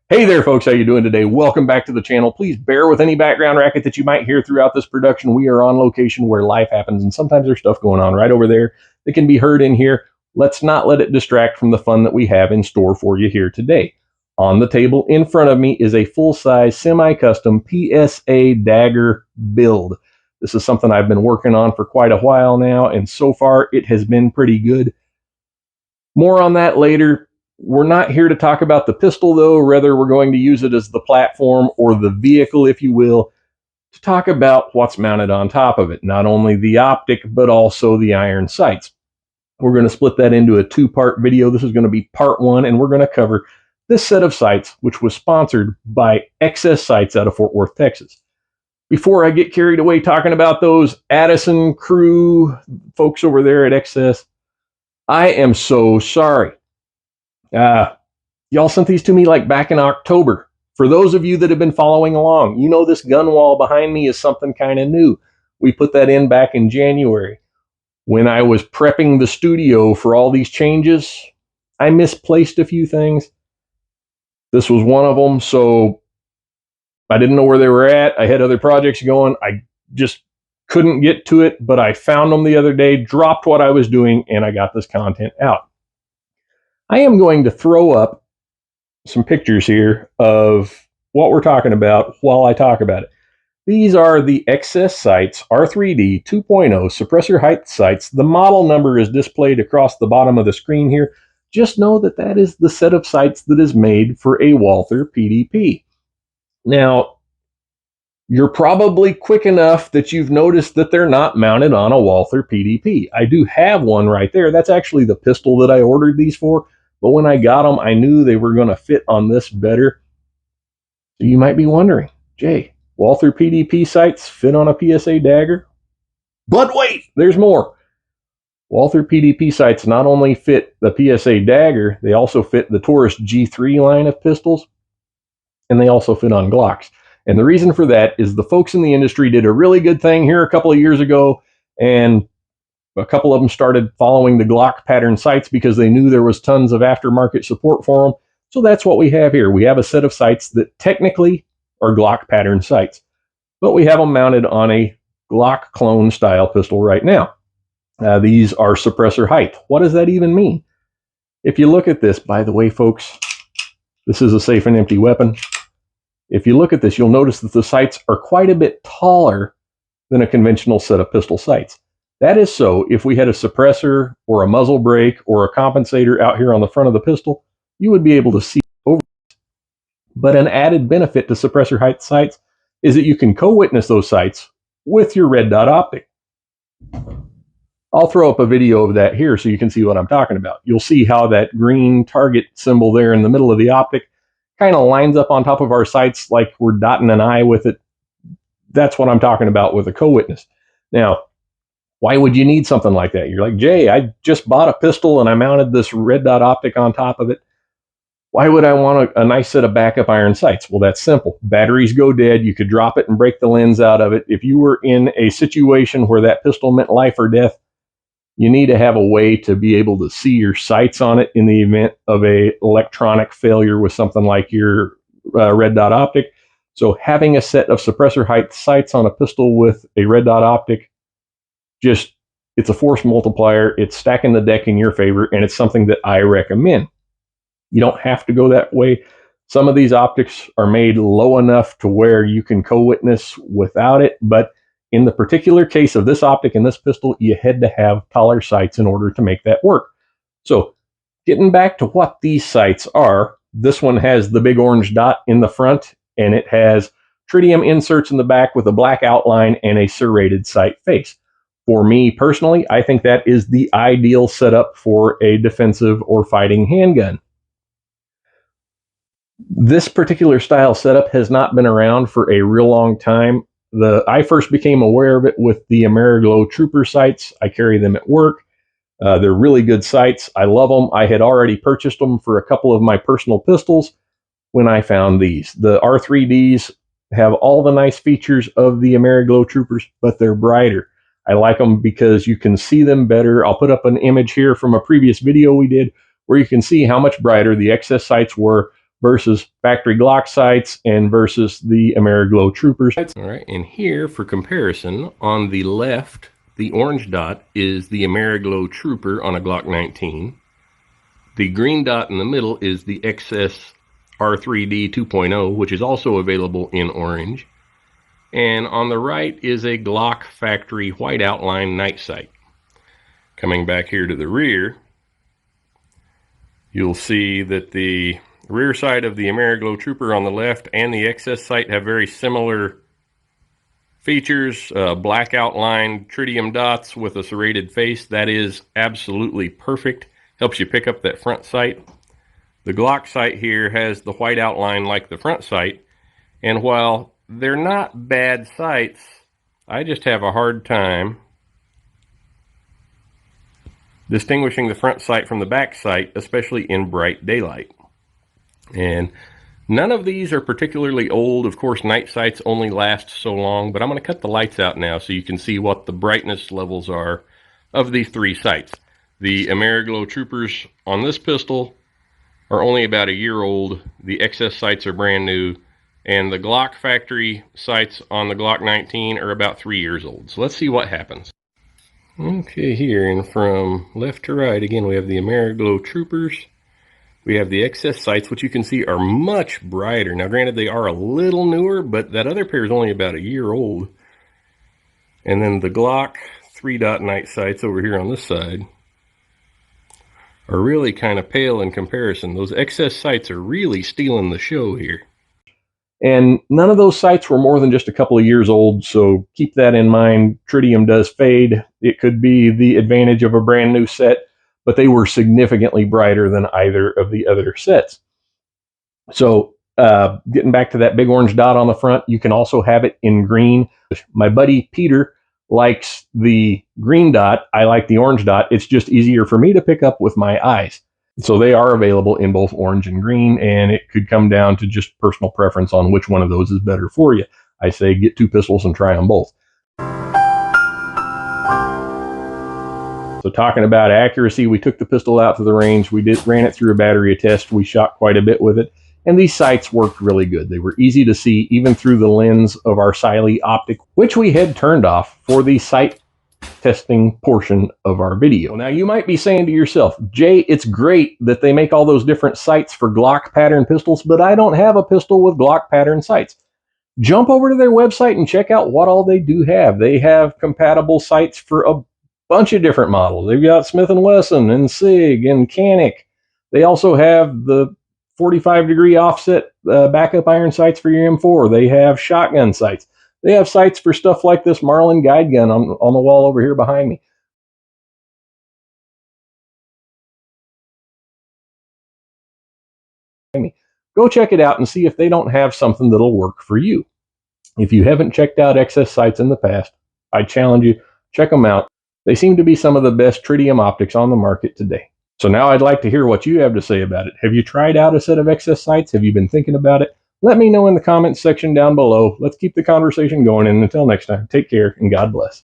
Hey there, folks. How you doing today? Welcome back to the channel. Please bear with any background racket that you might hear throughout this production. We are on location where life happens, and sometimes there's stuff going on right over there that can be heard in here. Let's not let it distract from the fun that we have in store for you here today. On the table in front of me is a full-size, semi-custom PSA dagger build. This is something I've been working on for quite a while now, and so far it has been pretty good. More on that later. We're not here to talk about the pistol, though. Rather, we're going to use it as the platform, or the vehicle, if you will, to talk about what's mounted on top of it. Not only the optic, but also the iron sights. We're going to split that into a two-part video. This is going to be part one, and we're going to cover this set of sights, which was sponsored by XS Sights out of Fort Worth, Texas. Before I get carried away talking about those Addison crew folks over there at XS, I am so sorry. Y'all sent these to me like back in October. For those of you that have been following along, you know this gun wall behind me is something kind of new. We put that in back in January. When I was prepping the studio for all these changes, I misplaced a few things. This was one of them, so I didn't know where they were at. I had other projects going. I just couldn't get to it, but I found them the other day, dropped what I was doing, and I got this content out. I am going to throw up some pictures here of what we're talking about while I talk about it. These are the XS Sights R3D 2.0 suppressor height sights. The model number is displayed across the bottom of the screen here. Just know that that is the set of sights that is made for a Walther PDP. Now, you're probably quick enough that you've noticed that they're not mounted on a Walther PDP. I do have one right there. That's actually the pistol that I ordered these for. But when I got them, I knew they were going to fit on this better. So you might be wondering, Jay, Walther PDP sights fit on a PSA dagger? But wait, there's more. Walther PDP sights not only fit the PSA dagger, they also fit the Taurus G3 line of pistols, and they also fit on Glocks. And the reason for that is the folks in the industry did a really good thing here a couple of years ago, and a couple of them started following the Glock pattern sights because they knew there was tons of aftermarket support for them. So that's what we have here. We have a set of sights that technically are Glock pattern sights, but we have them mounted on a Glock clone style pistol right now. These are suppressor height. What does that even mean? If you look at this, by the way, folks, this is a safe and empty weapon. If you look at this, you'll notice that the sights are quite a bit taller than a conventional set of pistol sights. That is so if we had a suppressor or a muzzle brake or a compensator out here on the front of the pistol, you would be able to see over it. But an added benefit to suppressor height sights is that you can co-witness those sights with your red dot optic. I'll throw up a video of that here so you can see what I'm talking about. You'll see how that green target symbol there in the middle of the optic kind of lines up on top of our sights like we're dotting an I with it. That's what I'm talking about with a co-witness. Now, why would you need something like that? You're like, Jay, I just bought a pistol and I mounted this red dot optic on top of it. Why would I want a nice set of backup iron sights? Well, that's simple. Batteries go dead. You could drop it and break the lens out of it. If you were in a situation where that pistol meant life or death, you need to have a way to be able to see your sights on it in the event of a electronic failure with something like your red dot optic. So having a set of suppressor height sights on a pistol with a red dot optic, it's a force multiplier. It's stacking the deck in your favor, and it's something that I recommend. You don't have to go that way. Some of these optics are made low enough to where you can co-witness without it, but in the particular case of this optic and this pistol, you had to have taller sights in order to make that work. So getting back to what these sights are, this one has the big orange dot in the front, and it has tritium inserts in the back with a black outline and a serrated sight face. For me personally, I think that is the ideal setup for a defensive or fighting handgun. This particular style setup has not been around for a real long time. I first became aware of it with the Ameriglow Trooper sights. I carry them at work. They're really good sights. I love them. I had already purchased them for a couple of my personal pistols when I found these. The R3Ds have all the nice features of the Ameriglow Troopers, but they're brighter. I like them because you can see them better. I'll put up an image here from a previous video we did where you can see how much brighter the XS sights were versus factory Glock sights and versus the Ameriglow Troopers. All right, and here for comparison, on the left, the orange dot is the Ameriglow Trooper on a Glock 19. The green dot in the middle is the XS R3D 2.0, which is also available in orange. And on the right is a Glock factory white outline night sight. Coming back here to the rear, you'll see that the rear sight of the Ameriglow Trooper on the left and the XS sight have very similar features. Black outline tritium dots with a serrated face. That is absolutely perfect. Helps you pick up that front sight. The Glock sight here has the white outline like the front sight. And while they're not bad sights, I just have a hard time distinguishing the front sight from the back sight, especially in bright daylight. And none of these are particularly old. Of course, night sights only last so long, but I'm going to cut the lights out now so you can see what the brightness levels are of these three sights. The Ameriglow Troopers on this pistol are only about a year old. The XS sights are brand new. And the Glock factory sights on the Glock 19 are about 3 years old. So let's see what happens. Okay, here, and from left to right, again, we have the Ameriglow Troopers. We have the XS sights, which you can see are much brighter. Now, granted, they are a little newer, but that other pair is only about a year old. And then the Glock 3-dot night sights over here on this side are really kind of pale in comparison. Those XS sights are really stealing the show here. And none of those sights were more than just a couple of years old, so keep that in mind. Tritium does fade. It could be the advantage of a brand new set, but they were significantly brighter than either of the other sets. So getting back to that big orange dot on the front, you can also have it in green. My buddy Peter likes the green dot. I like the orange dot. It's just easier for me to pick up with my eyes. So they are available in both orange and green, and it could come down to just personal preference on which one of those is better for you. I say get two pistols and try them both. So talking about accuracy, we took the pistol out to the range. We ran it through a battery test. We shot quite a bit with it, and these sights worked really good. They were easy to see even through the lens of our Siley optic, which we had turned off for the sight testing portion of our video. Now you might be saying to yourself, Jay, it's great that they make all those different sights for Glock pattern pistols, but I don't have a pistol with Glock pattern sights. Jump over to their website and check out what all they do have. They have compatible sights for a bunch of different models. They've got Smith & Wesson and SIG and Canik. They also have the 45-degree offset backup iron sights for your M4. They have shotgun sights. They have sights for stuff like this Marlin guide gun on the wall over here behind me. Go check it out and see if they don't have something that'll work for you. If you haven't checked out XS sights in the past, I challenge you, check them out. They seem to be some of the best tritium optics on the market today. So now I'd like to hear what you have to say about it. Have you tried out a set of XS sights? Have you been thinking about it? Let me know in the comments section down below. Let's keep the conversation going, and until next time, take care and God bless.